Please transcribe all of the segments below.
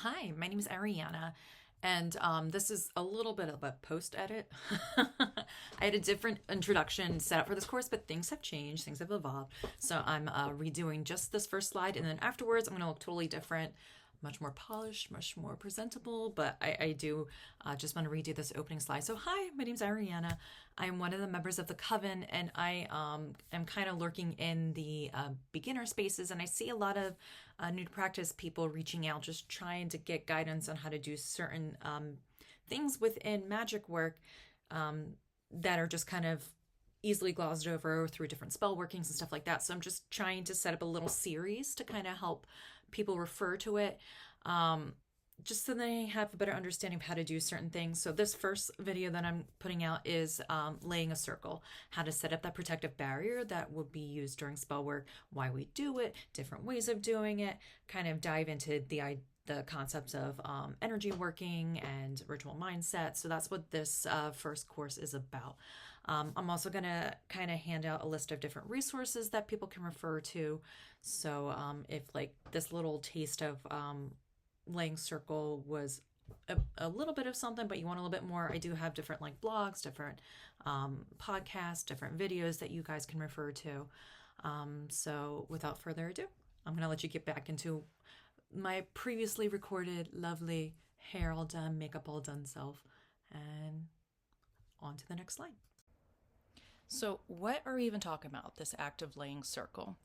Hi, my name is Ariana, and this is a little bit of a post edit. I had a different introduction set up for this course, but things have changed, things have evolved. So I'm redoing just this first slide, and then afterwards, I'm going to look totally different, much more polished, much more presentable. But I do just want to redo this opening slide. So, hi, my name's Ariana. I'm one of the members of the Coven, and I am kind of lurking in the beginner spaces, and I see a lot of new to practice people reaching out, just trying to get guidance on how to do certain things within magic work that are just kind of easily glossed over through different spell workings and stuff like that. So I'm just trying to set up a little series to kind of help people refer to it, just so they have a better understanding of how to do certain things. So this first video that I'm putting out is laying a circle, how to set up that protective barrier that will be used during spell work, why we do it, different ways of doing it, kind of dive into the concepts of energy working and ritual mindset. So that's what this first course is about. I'm also going to kind of hand out a list of different resources that people can refer to. So if like this little taste of laying circle was a little bit of something, but you want a little bit more, I do have different like blogs, different podcasts, different videos that you guys can refer to. So without further ado, I'm going to let you get back into my previously recorded lovely hair all done, makeup all done self, and on to the next slide. So what are we even talking about, this act of laying circle?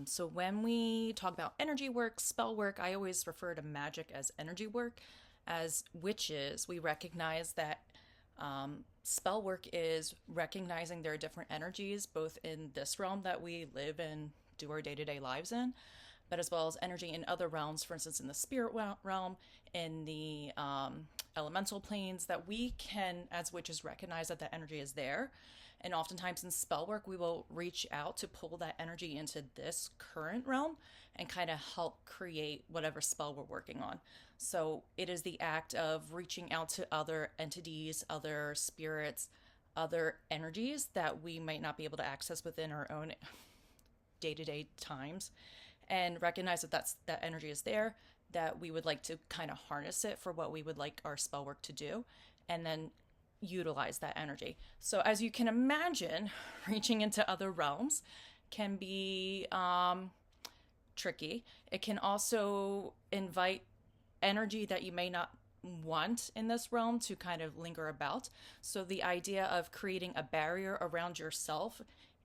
So when we talk about energy work, spell work, I always refer to magic as energy work. As witches, we recognize that spell work is recognizing there are different energies, both in this realm that we live and do our day-to-day lives in, but as well as energy in other realms, for instance, in the spirit realm, in the elemental planes, that we can, as witches, recognize that that energy is there. And oftentimes in spell work, we will reach out to pull that energy into this current realm and kind of help create whatever spell we're working on. So it is the act of reaching out to other entities, other spirits, other energies that we might not be able to access within our own day-to-day times, and recognize that that energy is there, that we would like to kind of harness it for what we would like our spell work to do, and then utilize that energy. So as you can imagine, reaching into other realms can be tricky. It can also invite energy that you may not want in this realm to kind of linger about. So the idea of creating a barrier around yourself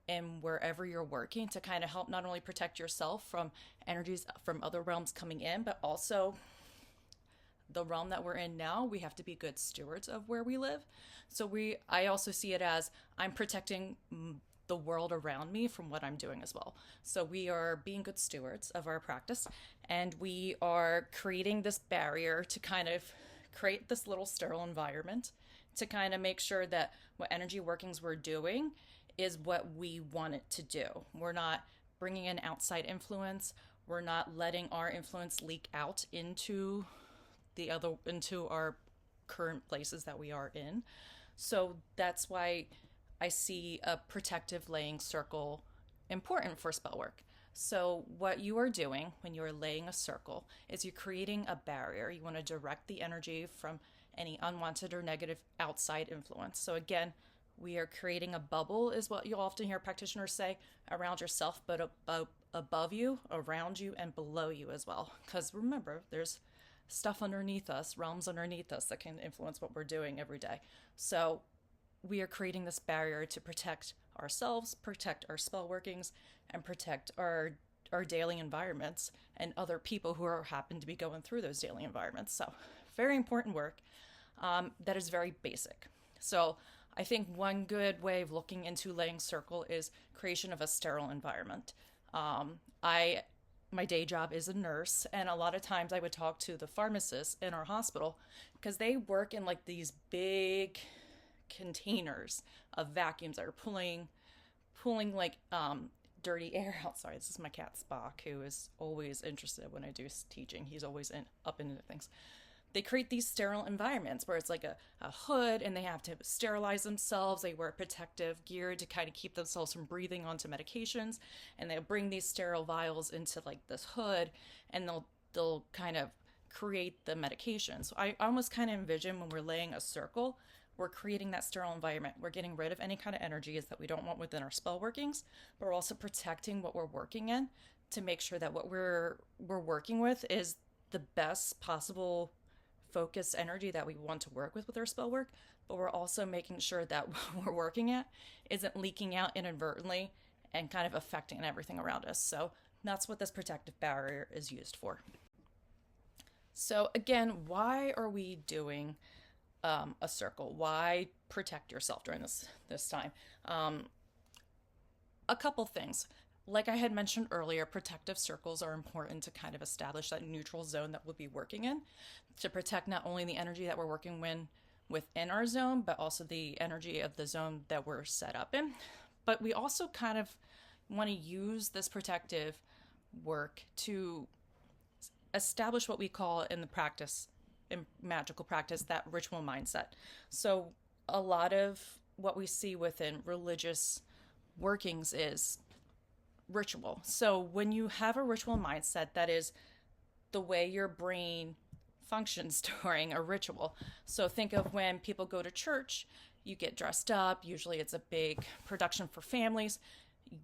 and wherever you're working to kind of help not only protect yourself from energies from other realms coming in, but also the realm that we're in now, we have to be good stewards of where we live. So I also see it as I'm protecting the world around me from what I'm doing as well. So we are being good stewards of our practice, and we are creating this barrier to kind of create this little sterile environment to kind of make sure that what energy workings we're doing is what we want it to do. We're not bringing in outside influence. We're not letting our influence leak out into our current places that we are in. So that's why I see a protective laying circle important for spell work. So what you are doing when you are laying a circle is you're creating a barrier. You want to direct the energy from any unwanted or negative outside influence. So again, we are creating a bubble, is what you'll often hear practitioners say, around yourself, but above you, around you, and below you as well. Because remember, there's stuff underneath us, realms underneath us that can influence what we're doing every day. So we are creating this barrier to protect ourselves, protect our spell workings, and protect our daily environments and other people who happen to be going through those daily environments. So very important work that is very basic. So I think one good way of looking into laying circle is creation of a sterile environment. My day job is a nurse, and a lot of times I would talk to the pharmacists in our hospital because they work in like these big containers of vacuums that are pulling like dirty air out. Sorry, this is my cat Spock, who is always interested when I do teaching. He's always up into things. They create these sterile environments where it's like a hood, and they have to sterilize themselves. They wear protective gear to kind of keep themselves from breathing onto medications, and they'll bring these sterile vials into like this hood, and they'll kind of create the medication. So I almost kind of envision when we're laying a circle, we're creating that sterile environment. We're getting rid of any kind of energies that we don't want within our spell workings, but we're also protecting what we're working in to make sure that what we're working with is the best possible focus energy that we want to work with our spell work, but we're also making sure that what we're working at isn't leaking out inadvertently and kind of affecting everything around us. So that's what this protective barrier is used for. So again, why are we doing a circle? Why protect yourself during this time? A couple things. Like I had mentioned earlier, protective circles are important to kind of establish that neutral zone that we'll be working in, to protect not only the energy that we're working within our zone, but also the energy of the zone that we're set up in. But we also kind of want to use this protective work to establish what we call in the practice, in magical practice, that ritual mindset. So a lot of what we see within religious workings is ritual. So when you have a ritual mindset, that is the way your brain functions during a ritual. So think of when people go to church, you get dressed up. Usually it's a big production for families.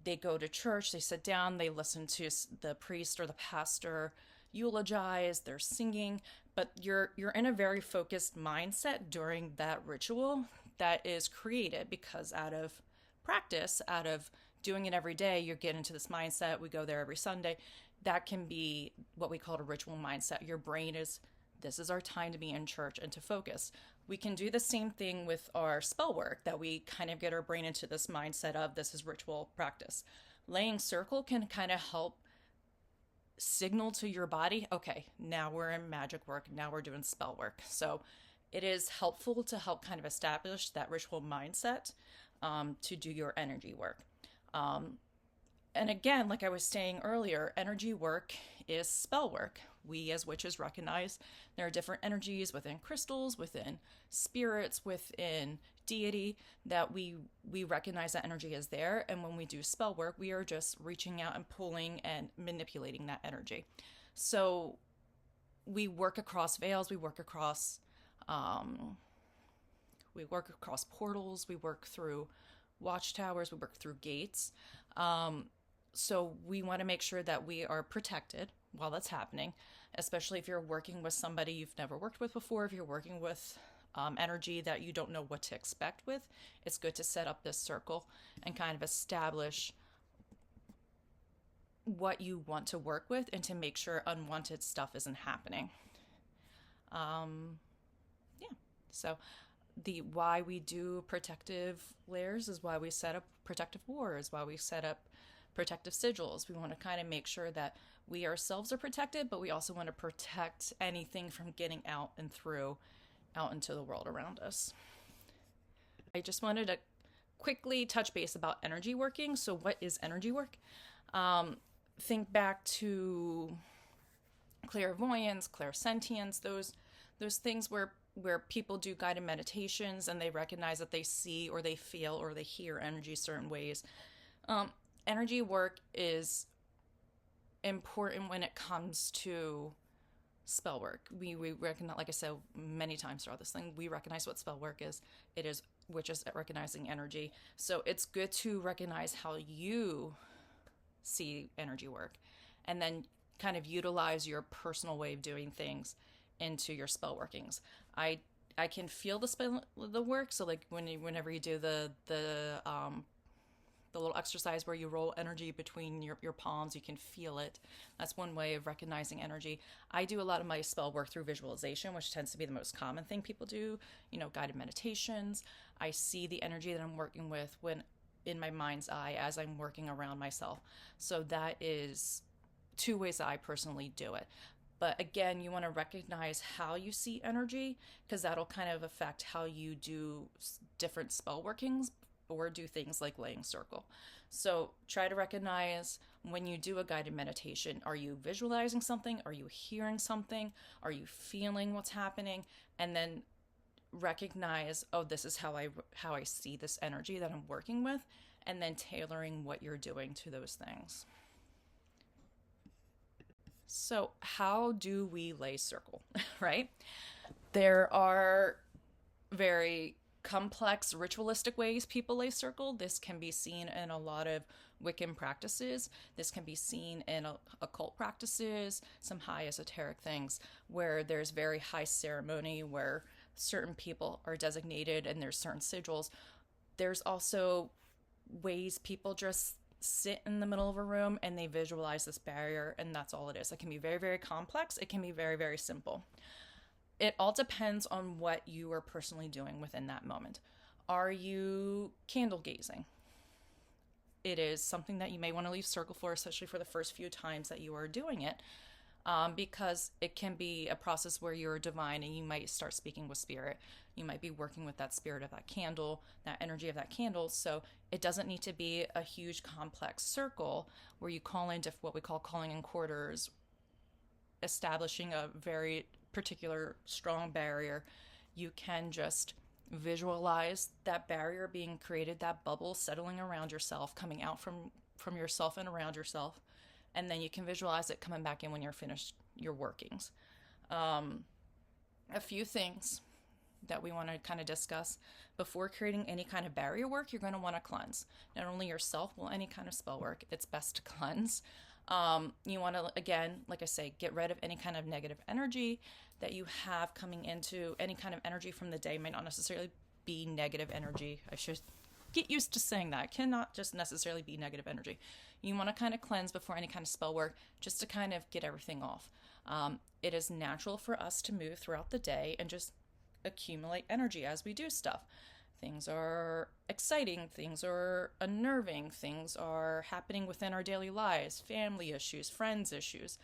They go to church, they sit down, they listen to the priest or the pastor eulogize, they're singing, but you're in a very focused mindset during that ritual that is created because out of practice, out of doing it every day, you get into this mindset. We go there every Sunday. That can be what we call a ritual mindset. Your brain is, this is our time to be in church and to focus. We can do the same thing with our spell work, that we kind of get our brain into this mindset of this is ritual practice. Laying circle can kind of help signal to your body, okay, now we're in magic work, now we're doing spell work. So it is helpful to help kind of establish that ritual mindset to do your energy work. And again, like I was saying earlier, energy work is spell work. We as witches recognize there are different energies within crystals, within spirits, within deity, that we recognize that energy is there. And when we do spell work, we are just reaching out and pulling and manipulating that energy. So we work across veils, we work across portals, we work through watchtowers, we work through gates. So we want to make sure that we are protected while that's happening, especially if you're working with somebody you've never worked with before, if you're working with energy that you don't know what to expect with. It's good to set up this circle and kind of establish what you want to work with and to make sure unwanted stuff isn't happening. So the why we do protective layers is why we set up protective wars, why we set up protective sigils. We want to kind of make sure that we ourselves are protected, but we also want to protect anything from getting out and through out into the world around us. I just wanted to quickly touch base about energy working. So what is energy work? Think back to clairvoyance, clairsentience, those things where people do guided meditations and they recognize that they see or they feel or they hear energy certain ways. Energy work is important when it comes to spell work. We recognize, like I said many times throughout this thing, we recognize what spell work is. It is witches at recognizing energy. So it's good to recognize how you see energy work and then kind of utilize your personal way of doing things into your spell workings. I can feel the work. So like whenever you do the little exercise where you roll energy between your palms, you can feel it. That's one way of recognizing energy. I do a lot of my spell work through visualization, which tends to be the most common thing people do, guided meditations. I see the energy that I'm working with when in my mind's eye as I'm working around myself. So that is two ways that I personally do it. But again, you want to recognize how you see energy, because that'll kind of affect how you do different spell workings or do things like laying circle. So try to recognize when you do a guided meditation, are you visualizing something? Are you hearing something? Are you feeling what's happening? And then recognize, oh, this is how I see this energy that I'm working with, and then tailoring what you're doing to those things. So, how do we lay circle, right? There are very complex ritualistic ways people lay circle. This can be seen in a lot of Wiccan practices. This can be seen in occult practices, some high esoteric things where there's very high ceremony, where certain people are designated and there's certain sigils. There's also ways people just sit in the middle of a room and they visualize this barrier, and that's all it is. It can be very, very complex. It can be very, very simple. It all depends on what you are personally doing within that moment. Are you candle gazing? It is something that you may want to leave circle for, especially for the first few times that you are doing it, because it can be a process where you're divine and you might start speaking with spirit. You might be working with that spirit of that candle, that energy of that candle. So it doesn't need to be a huge complex circle where you call in what we call calling in quarters, establishing a very particular strong barrier. You can just visualize that barrier being created, that bubble settling around yourself, coming out from yourself and around yourself, and then you can visualize it coming back in when you're finished your workings. A few things that we want to kind of discuss before creating any kind of barrier work. You're going to want to cleanse not only yourself, well, any kind of spell work, it's best to cleanse. You want to, again, like I say, get rid of any kind of negative energy that you have coming into any kind of energy from the day. May not necessarily be negative energy. I should get used to saying that. It cannot just necessarily be negative energy. You want to kind of cleanse before any kind of spell work, just to kind of get everything off. It is natural for us to move throughout the day and just accumulate energy as we do stuff. Things are exciting, things are unnerving, things are happening within our daily lives, family issues, friends issues.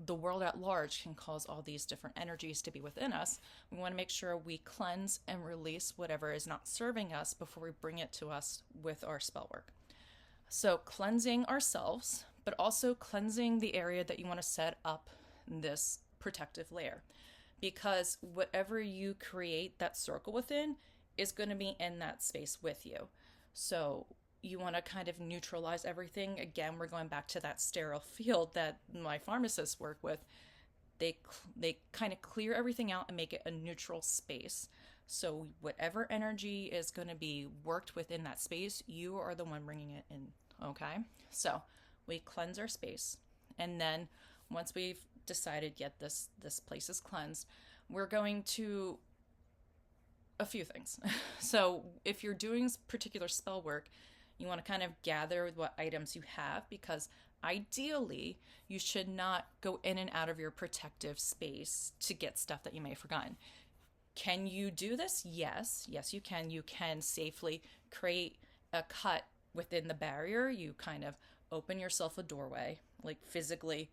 The world at large can cause all these different energies to be within us. We want to make sure we cleanse and release whatever is not serving us before we bring it to us with our spell work. So cleansing ourselves, but also cleansing the area that you want to set up this protective layer. Because whatever you create that circle within is going to be in that space with you. So you want to kind of neutralize everything. Again, we're going back to that sterile field that my pharmacists work with. They kind of clear everything out and make it a neutral space. So whatever energy is going to be worked within that space, you are the one bringing it in. Okay? So we cleanse our space. And then once we've decided, this place is cleansed, we're going to a few things. So if you're doing particular spell work, you want to kind of gather what items you have, because ideally you should not go in and out of your protective space to get stuff that you may have forgotten. Can you do this? Yes, you can. You can safely create a cut within the barrier. You kind of open yourself a doorway, like physically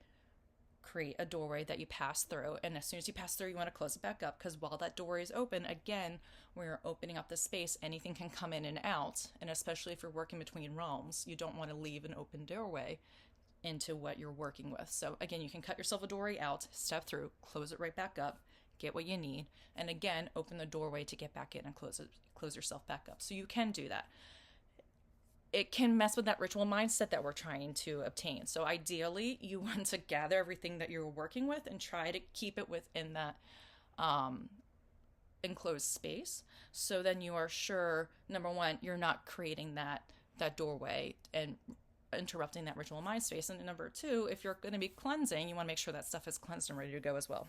create a doorway that you pass through, and as soon as you pass through, you want to close it back up, because while that door is open, again, we're opening up the space, anything can come in and out, and especially if you're working between realms, you don't want to leave an open doorway into what you're working with. So again, you can cut yourself a doorway out, step through, close it right back up, get what you need, and again, open the doorway to get back in and close yourself back up. So you can do that. It can mess with that ritual mindset that we're trying to obtain. So ideally, you want to gather everything that you're working with and try to keep it within that enclosed space. So then you are sure, number one, you're not creating that doorway and interrupting that ritual mind space. And number two, if you're going to be cleansing, you want to make sure that stuff is cleansed and ready to go as well.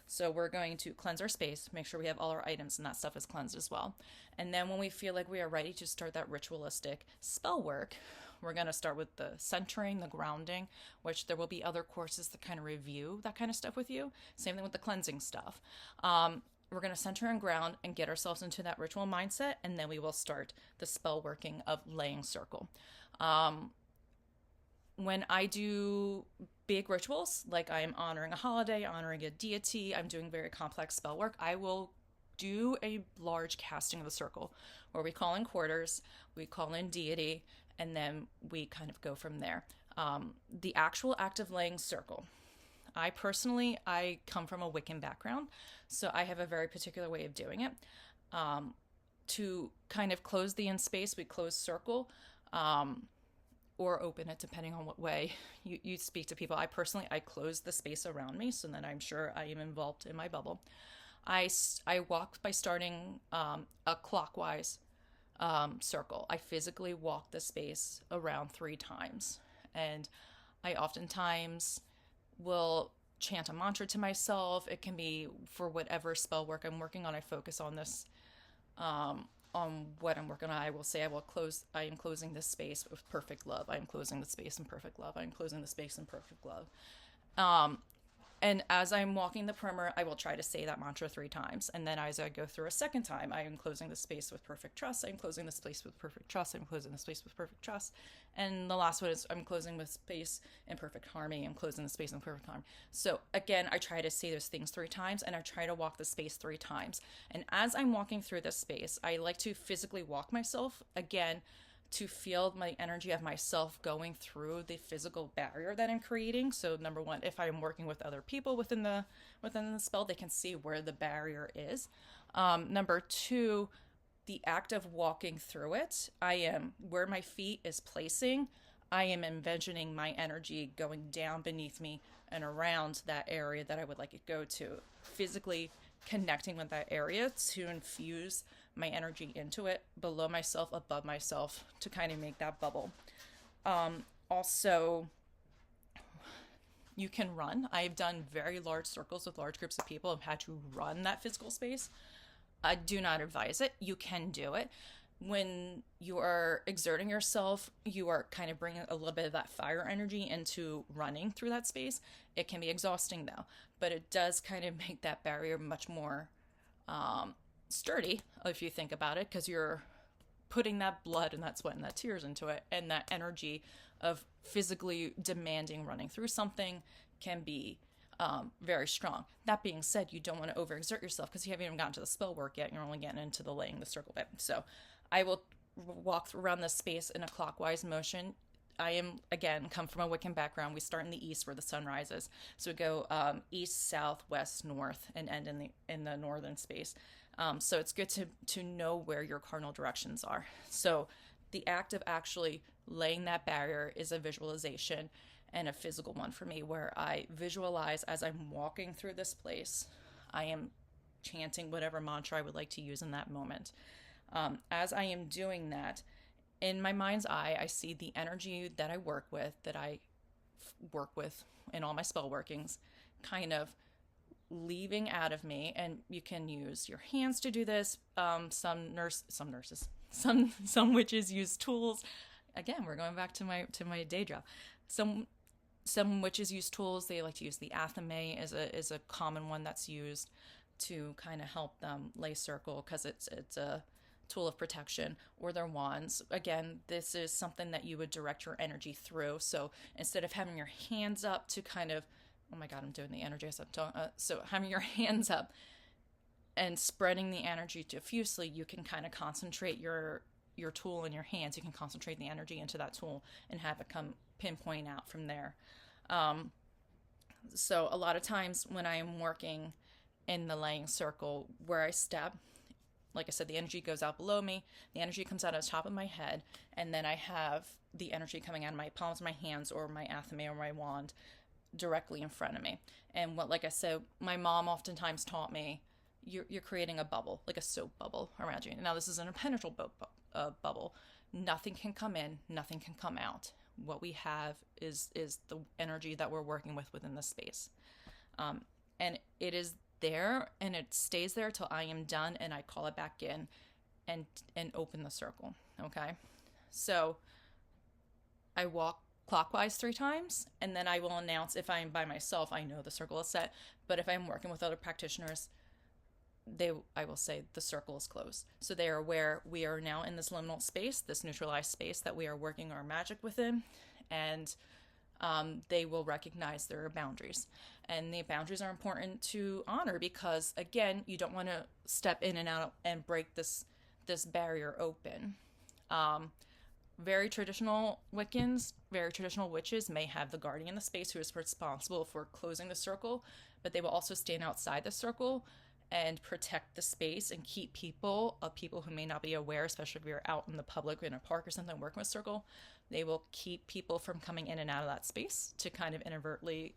So we're going to cleanse our space, make sure we have all our items and that stuff is cleansed as well. And then when we feel like we are ready to start that ritualistic spell work, we're going to start with the centering, the grounding, which there will be other courses that kind of review that kind of stuff with you. Same thing with the cleansing stuff. We're going to center and ground and get ourselves into that ritual mindset, and then we will start the spell working of laying circle. When I do big rituals, like I'm honoring a holiday, honoring a deity, I'm doing very complex spell work, I will do a large casting of the circle where we call in quarters, we call in deity, and then we kind of go from there. The actual act of laying circle. I come from a Wiccan background, so I have a very particular way of doing it. To kind of close the in space, we close circle. or open it depending on what way you speak to people. I close the space around me so that I'm sure I am involved in my bubble. I walk by starting a clockwise circle. I physically walk the space around 3 times. And I oftentimes will chant a mantra to myself. It can be for whatever spell work I'm working on. I focus on this, on what I'm working on. I will say, I am closing this space with perfect love. I am closing the space in perfect love. I am closing the space in perfect love. And as I'm walking the perimeter, I will try to say that mantra 3 times. And then as I go through a second time, I am closing the space with perfect trust. I'm closing the space with perfect trust. I'm closing the space with perfect trust. And the last one is I'm closing with space in perfect harmony. I'm closing the space in perfect harmony. So again, I try to say those things 3 times, and I try to walk the space 3 times. And as I'm walking through this space, I like to physically walk myself again, to feel my energy of myself going through the physical barrier that I'm creating. So number 1, if I'm working with other people within the spell, they can see where the barrier is. Number 2, the act of walking through it, I am where my feet is placing. I am envisioning my energy going down beneath me and around that area that I would like it to go to, physically connecting with that area to infuse my energy into it, below myself, above myself, to kind of make that bubble. Also, you can run. I've done very large circles with large groups of people. I've had to run that physical space. I do not advise it. You can do it. When you are exerting yourself, you are kind of bringing a little bit of that fire energy into running through that space. It can be exhausting though, but it does kind of make that barrier much more sturdy, if you think about it, because you're putting that blood and that sweat and that tears into it, and that energy of physically demanding running through something can be very strong. That being said, you don't want to overexert yourself because you haven't even gotten to the spell work yet. You're only getting into the laying the circle bit. So I will walk around this space in a clockwise motion. I am, again, come from a Wiccan background. We start in the east where the sun rises. So we go east, south, west, north, and end in the northern space. So it's good to know where your cardinal directions are. So the act of actually laying that barrier is a visualization and a physical one for me, where I visualize as I'm walking through this place, I am chanting whatever mantra I would like to use in that moment. As I am doing that, in my mind's eye, I see the energy that I work with in all my spell workings, kind of leaving out of me. And you can use your hands to do this. Some witches use tools. Again, we're going back to my day job. Some witches use tools. They like to use the athame is a common one that's used to kind of help them lay circle, because it's a tool of protection, or their wands. Again, this is something that you would direct your energy through. So instead of having your hands up to kind of, oh my God, I'm doing the energy. So having your hands up and spreading the energy diffusely, you can kind of concentrate your tool in your hands. You can concentrate the energy into that tool and have it come pinpoint out from there. So a lot of times when I am working in the laying circle, where I step, like I said, the energy goes out below me, the energy comes out of the top of my head, and then I have the energy coming out of my palms of my hands or my athame or my wand directly in front of me. And like I said, my mom oftentimes taught me, you're creating a bubble, like a soap bubble around you. Now this is an impenetrable bubble. Nothing can come in, nothing can come out. What we have is the energy that we're working with within the space. And it is there, and it stays there till I am done, and I call it back in and open the circle. Okay. So I walk clockwise 3 times, and then I will announce, if I'm by myself, I know the circle is set, but if I'm working with other practitioners, I will say the circle is closed. So they are aware we are now in this liminal space, this neutralized space that we are working our magic within, and they will recognize there are boundaries. And the boundaries are important to honor because, again, you don't want to step in and out and break this barrier open. Very traditional Wiccans, very traditional witches may have the guardian in the space who is responsible for closing the circle, but they will also stand outside the circle and protect the space and keep people who may not be aware, especially if you're out in the public in a park or something working with circle, they will keep people from coming in and out of that space to kind of inadvertently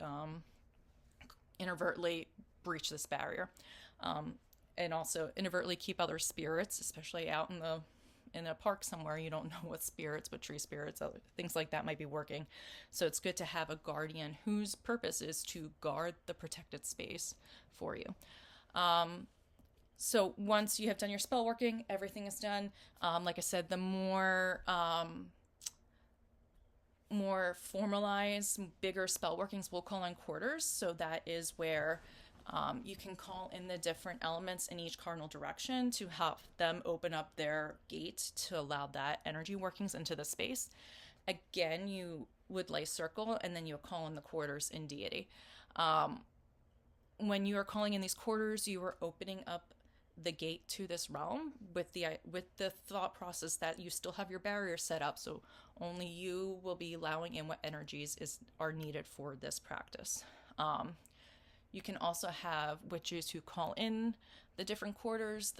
breach this barrier, and also inadvertently keep other spirits, especially out in a park somewhere. You don't know what spirits, what tree spirits, other things like that might be working. So it's good to have a guardian whose purpose is to guard the protected space for you. So once you have done your spell working, everything is done. Like I said, the more formalized, bigger spell workings will call on quarters. So that is where you can call in the different elements in each cardinal direction to help them open up their gate to allow that energy workings into the space. Again, you would lay circle and then you would call in the quarters in deity. When you are calling in these quarters, you are opening up the gate to this realm with the thought process that you still have your barrier set up, so only you will be allowing in what energies are needed for this practice. You can also have witches who call in the different quarters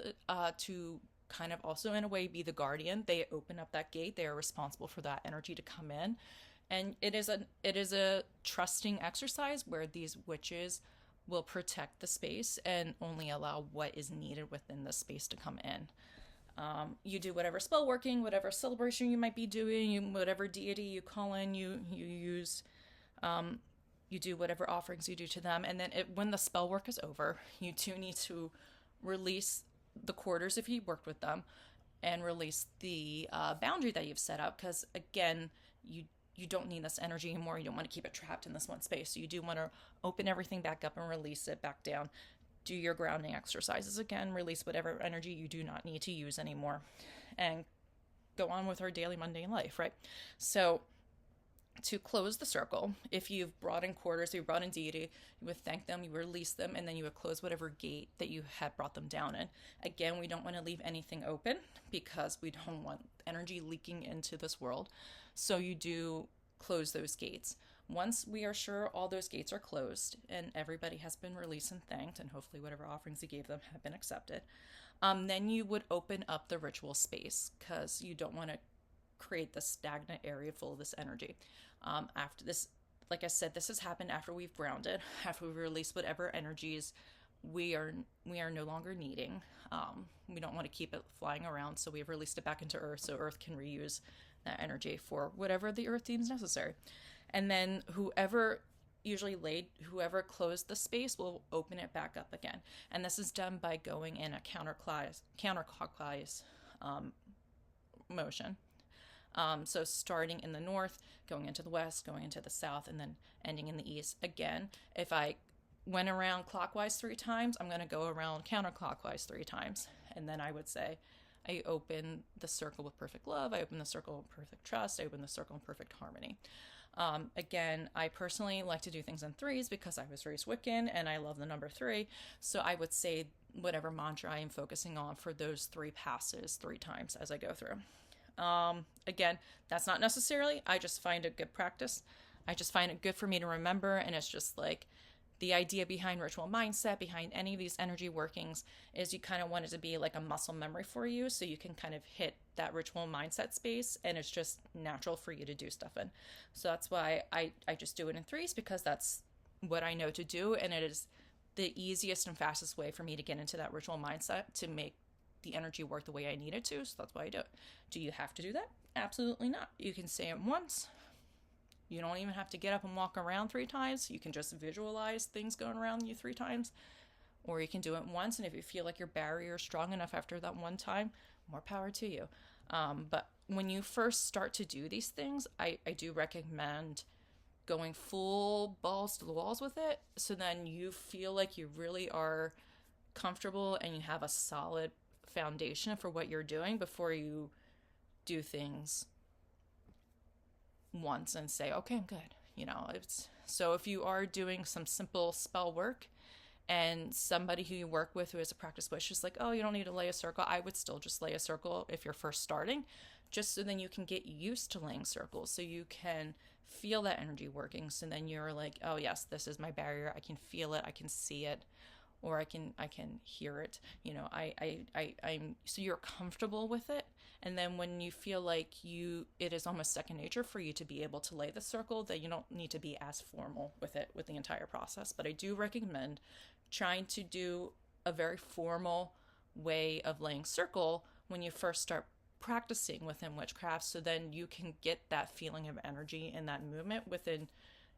to kind of also in a way be the guardian. They open up that gate. They are responsible for that energy to come in, and it is a trusting exercise where these witches will protect the space and only allow what is needed within the space to come in. You do whatever spell working, whatever celebration you might be doing, whatever deity you call in, you use, you do whatever offerings you do to them. And then when the spell work is over, you do need to release the quarters if you worked with them and release the boundary that you've set up. Because again, you don't need this energy anymore. You don't want to keep it trapped in this one space. So you do want to open everything back up and release it back down. Do your grounding exercises again. Release whatever energy you do not need to use anymore. And go on with our daily mundane life, right? So to close the circle, if you've brought in quarters, you've brought in deity, you would thank them, you release them, and then you would close whatever gate that you had brought them down in. Again, we don't want to leave anything open because we don't want energy leaking into this world. So you do close those gates. Once we are sure all those gates are closed and everybody has been released and thanked, and hopefully whatever offerings you gave them have been accepted, then you would open up the ritual space because you don't want to create this stagnant area full of this energy. After this, like I said, this has happened after we've grounded, after we've released whatever energies we are no longer needing. We don't want to keep it flying around, so we've released it back into Earth so Earth can reuse that energy for whatever the Earth deems necessary. And then whoever closed the space will open it back up again. And this is done by going in a counterclockwise motion. So starting in the north, going into the west, going into the south, and then ending in the east. Again, if I went around clockwise 3 times, I'm going to go around counterclockwise 3 times. And then I would say, I open the circle with perfect love, I open the circle with perfect trust, I open the circle in perfect harmony. Again, I personally like to do things in 3s because I was raised Wiccan and I love the number 3. So I would say whatever mantra I am focusing on for those 3 passes 3 times as I go through. Again, that's not necessarily, I just find it good practice. I just find it good for me to remember, and it's just like the idea behind ritual mindset, behind any of these energy workings, is you kind of want it to be like a muscle memory for you so you can kind of hit that ritual mindset space and it's just natural for you to do stuff in. So that's why I just do it in 3s because that's what I know to do, and it is the easiest and fastest way for me to get into that ritual mindset to make the energy work the way I need it to. So that's why I do it. Do you have to do that? Absolutely not. You can say it once. You don't even have to get up and walk around 3 times. You can just visualize things going around you 3 times. Or you can do it once, and if you feel like your barrier is strong enough after that one time, more power to you. But when you first start to do these things, I do recommend going full balls to the walls with it, so then you feel like you really are comfortable and you have a solid foundation for what you're doing before you do things once and say, okay, I'm good. So if you are doing some simple spell work and somebody who you work with who has a practice wish is like, oh, you don't need to lay a circle, I would still just lay a circle if you're first starting, just so then you can get used to laying circles, so you can feel that energy working. So then you're like, oh yes, this is my barrier. I can feel it. I can see it. or I can hear it. I'm so you're comfortable with it. And then when you feel like it is almost second nature for you to be able to lay the circle, that you don't need to be as formal with it with the entire process. But I do recommend trying to do a very formal way of laying circle when you first start practicing within witchcraft, so then you can get that feeling of energy and that movement within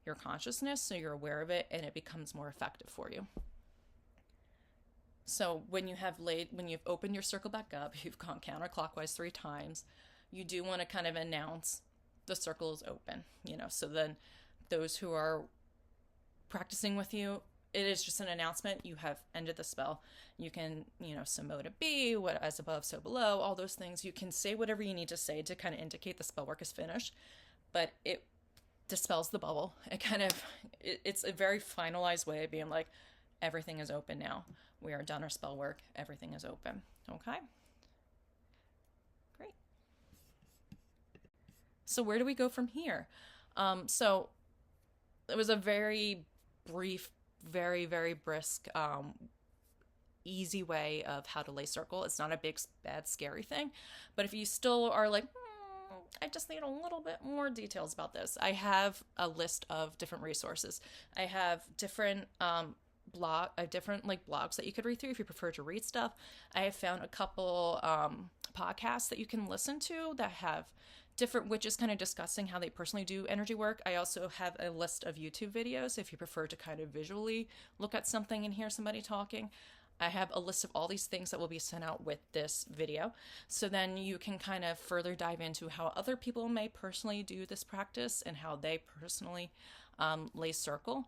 your consciousness, so you're aware of it and it becomes more effective for you. So when you've opened your circle back up, you've gone counterclockwise 3 times, you do want to kind of announce the circle is open, so then those who are practicing with you, it is just an announcement. You have ended the spell. You can, so mo to be, what as above, so below, all those things. You can say whatever you need to say to kind of indicate the spell work is finished, but it dispels the bubble. It's a very finalized way of being like, everything is open now. We are done our spell work. Everything is open. Okay? Great. So where do we go from here? So it was a very brief, very, very brisk, easy way of how to lay circle. It's not a big, bad, scary thing. But if you still are like, I just need a little bit more details about this, I have a list of different resources. I have different blogs that you could read through if you prefer to read stuff. I have found a couple podcasts that you can listen to that have different witches kind of discussing how they personally do energy work. I also have a list of YouTube videos if you prefer to kind of visually look at something and hear somebody talking. I have a list of all these things that will be sent out with this video. So then you can kind of further dive into how other people may personally do this practice and how they personally lay circle.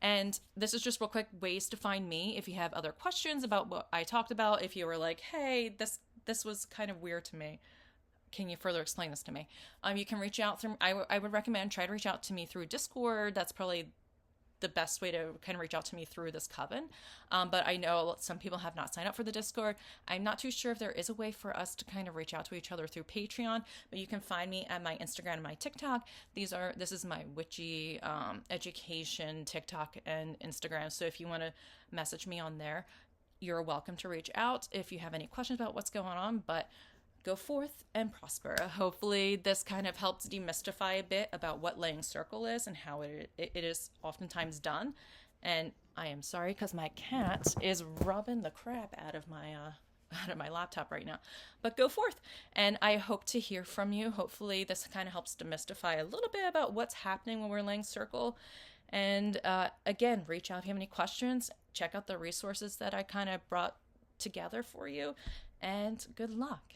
And this is just real quick ways to find me if you have other questions about what I talked about. If you were like, hey, this was kind of weird to me, can you further explain this to me? You can reach out through, I would recommend try to reach out to me through Discord. That's probably the best way to kind of reach out to me through this coven. But I know some people have not signed up for the Discord. I'm not too sure if there is a way for us to kind of reach out to each other through Patreon, but you can find me at my Instagram and my TikTok. This is my witchy education TikTok and Instagram. So if you want to message me on there, you're welcome to reach out if you have any questions about what's going on. But go forth and prosper. Hopefully this kind of helps demystify a bit about what laying circle is and how it is oftentimes done. And I am sorry because my cat is rubbing the crap out of my laptop right now. But go forth, and I hope to hear from you. Hopefully this kind of helps demystify a little bit about what's happening when we're laying circle. And again, reach out if you have any questions. Check out the resources that I kind of brought together for you, and good luck.